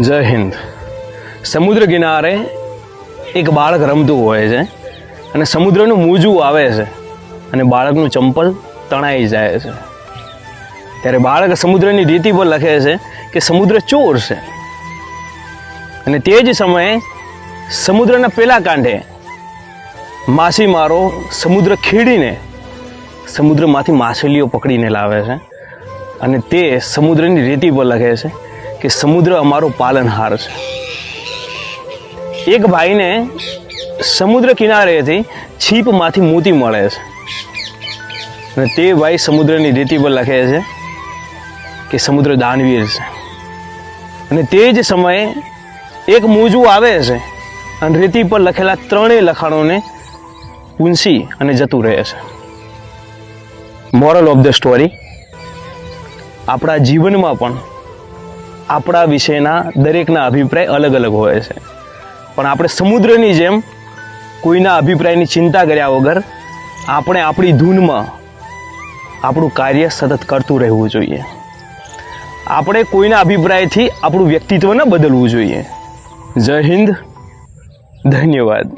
જય હિન્દ. સમુદ્ર કિનારે એક બાળક રમતું હોય છે અને સમુદ્રનું મોજું આવે છે અને બાળકનું ચંપલ તણાઈ જાય છે. ત્યારે બાળક સમુદ્રની રીતિ પર લખે છે કે સમુદ્ર ચોર છે. અને તે જ સમયે સમુદ્રના પેલા કાંઠે માછીમારો સમુદ્ર ખેડીને સમુદ્રમાંથી માછલીઓ પકડીને લાવે છે અને તે સમુદ્રની રેતી પર લખે છે કે સમુદ્ર અમારો પાલનહાર છે. એક ભાઈને સમુદ્ર કિનારેથી છીપમાંથી મોતી મળે છે અને તે ભાઈ સમુદ્રની રેતી પર લખે છે કે સમુદ્ર દાનવીર છે. અને તે જ સમયે એક મોજું આવે છે અને રેતી પર લખેલા ત્રણેય લખાણોને ઊંચી અને જતું રહે છે. મોરલ ઓફ ધ સ્ટોરી: આપણા જીવનમાં પણ આપણા વિશેના દરેકના અભિપ્રાય અલગ અલગ હોય છે, પણ આપણે સમુદ્રની જેમ કોઈના અભિપ્રાયની ચિંતા કર્યા વગર આપણે આપણી ધૂનમાં આપણું કાર્ય સતત કરતું રહેવું જોઈએ. આપણે કોઈના અભિપ્રાયથી આપણું વ્યક્તિત્વ ન બદલવું જોઈએ. જય હિન્દ. ધન્યવાદ.